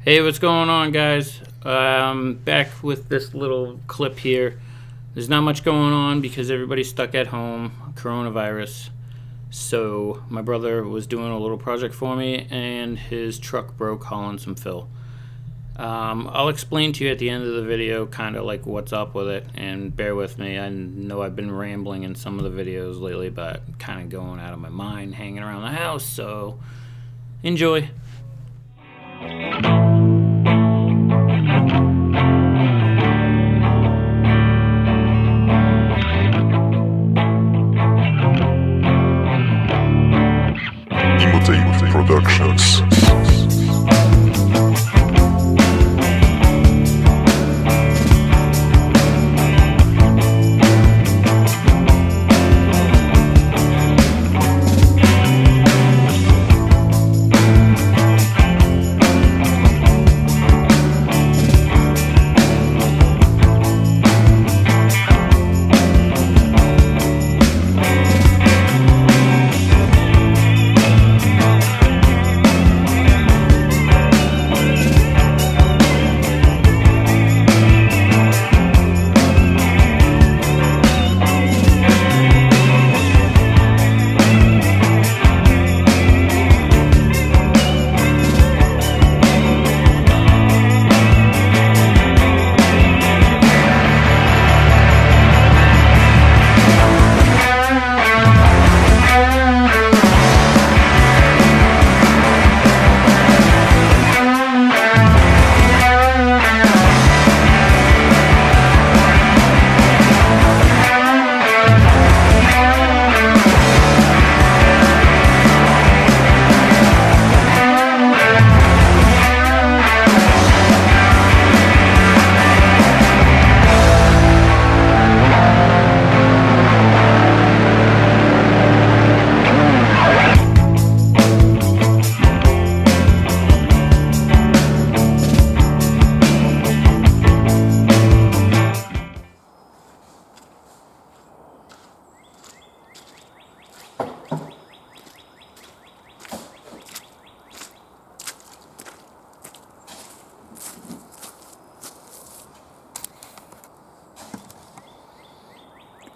Hey, what's going on, guys? Back with this little clip here. There's not much going on because everybody's stuck at home, coronavirus. So, my brother was doing a little project for me, and his truck broke hauling some fill. I'll explain to you at the end of the video kind of like what's up with it, and bear with me. I know I've been rambling in some of the videos lately, but kind of going out of my mind hanging around the house, so enjoy. Productions.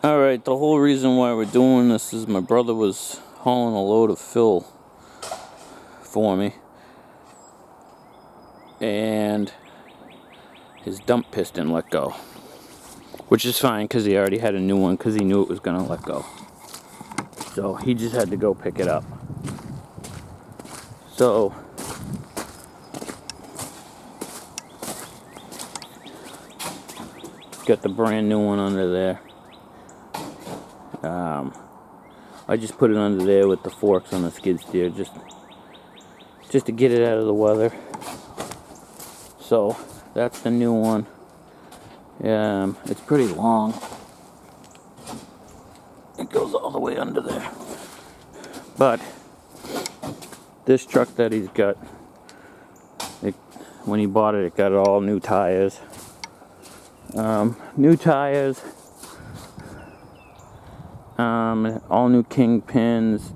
Alright, the whole reason why we're doing this is my brother was hauling a load of fill for me, and his dump piston let go, which is fine because he already had a new one because he knew it was going to let go. So he just had to go pick it up. So got the brand new one under there. I just put it under there with the forks on the skid steer just to get it out of the weather. So that's the new one. It's pretty long. It goes all the way under there. But this truck that he's got, when he bought it, it got all new tires. All new kingpins,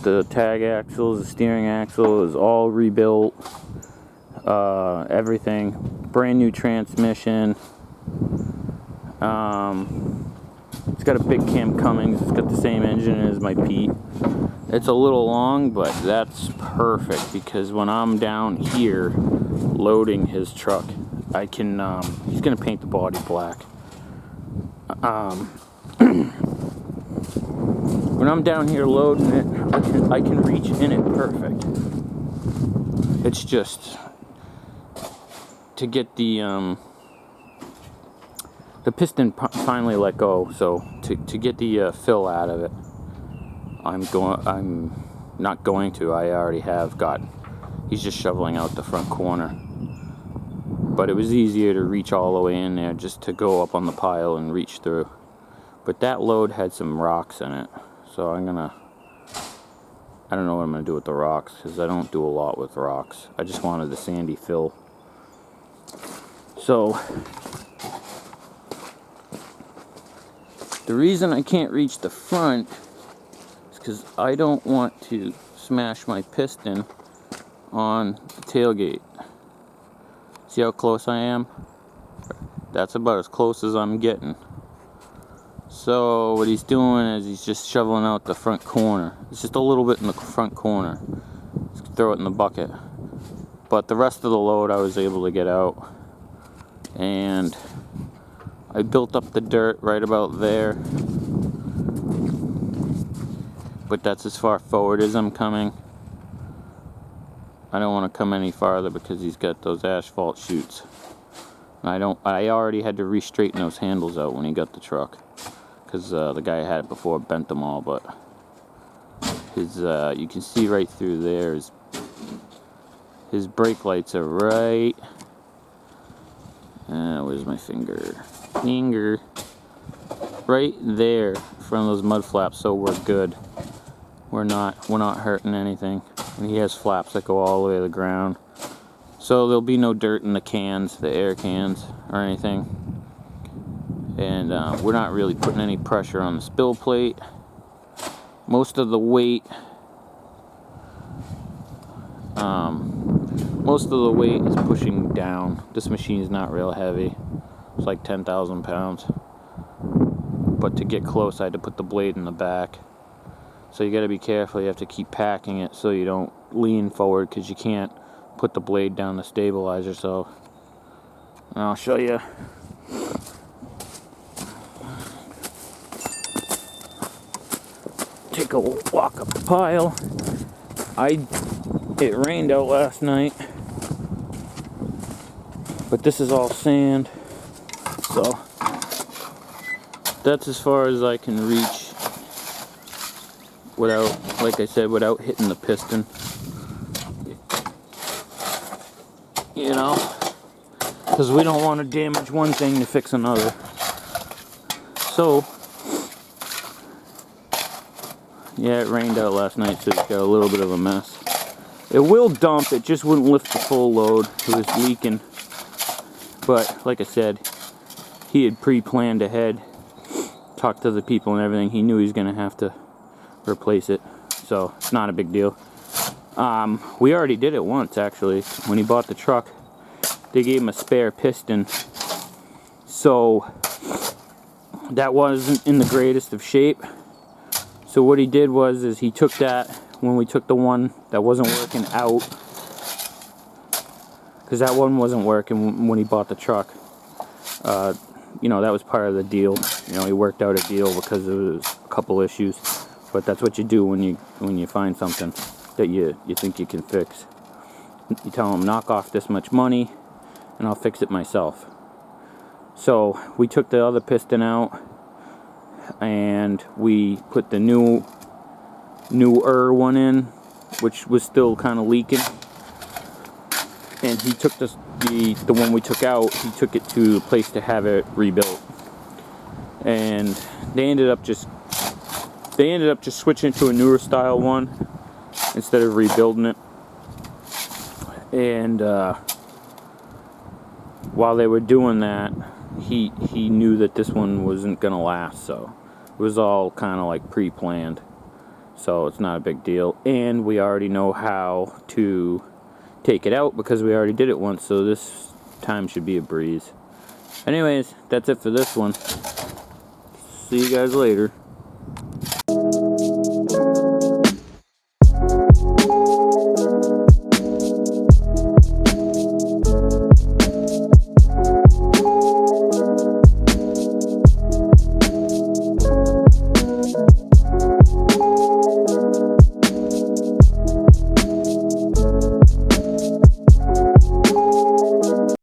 the tag axles, the steering axle is all rebuilt, everything, brand new transmission. It's got a big cam Cummins, it's got the same engine as my Pete. It's a little long, but that's perfect because when I'm down here loading his truck, I can, he's gonna paint the body black. When I'm down here loading it, I can reach in it perfect. It's just to get the piston finally let go. So to get the fill out of it, I'm not going to. I already have got. He's just shoveling out the front corner. But it was easier to reach all the way in there just to go up on the pile and reach through. But that load had some rocks in it. So I don't know what I'm going to do with the rocks, because I don't do a lot with rocks. I just wanted the sandy fill. So the reason I can't reach the front is because I don't want to smash my piston on the tailgate. See how close I am? That's about as close as I'm getting. So what he's doing is he's just shoveling out the front corner. It's just a little bit in the front corner. Just throw it in the bucket. But the rest of the load I was able to get out. And I built up the dirt right about there. But that's as far forward as I'm coming. I don't want to come any farther because he's got those asphalt chutes. I already had to re-straighten those handles out when he got the truck. Because the guy who had it before bent them all, but his you can see right through there, his brake lights are right, where's my finger, right there in front of those mud flaps, so we're good. We're not hurting anything. And he has flaps that go all the way to the ground, so there'll be no dirt in the cans, the air cans or anything. And we're not really putting any pressure on the spill plate. Most of the weight is pushing down. This machine is not real heavy. It's like 10,000 pounds. But to get close, I had to put the blade in the back. So you got to be careful. You have to keep packing it so you don't lean forward, because you can't put the blade down to stabilize yourself. And I'll show you. Take a walk up the pile. It rained out last night, but this is all sand, so that's as far as I can reach without, like I said, without hitting the piston. You know, because we don't want to damage one thing to fix another. So yeah, it rained out last night, so it's got a little bit of a mess. It will dump, it just wouldn't lift the full load. It was leaking. But, like I said, he had pre-planned ahead, talked to the people and everything. He knew he was going to have to replace it, so it's not a big deal. We already did it once, actually. When he bought the truck, they gave him a spare piston. So, that wasn't in the greatest of shape. So what he did was he took that, when we took the one that wasn't working out, because that one wasn't working when he bought the truck. You know, that was part of the deal. You know, he worked out a deal because there was a couple issues. But that's what you do when you find something that you think you can fix. You tell him, knock off this much money and I'll fix it myself. So we took the other piston out, and we put the newer one in, which was still kind of leaking. And he took the one we took out, he took it to a place to have it rebuilt. And they ended up just switching to a newer style one instead of rebuilding it. And while they were doing that, he knew that this one wasn't gonna last, so it was all kind of like pre-planned, so it's not a big deal. And we already know how to take it out because we already did it once, so this time should be a breeze. Anyways, that's it for this one. See you guys later.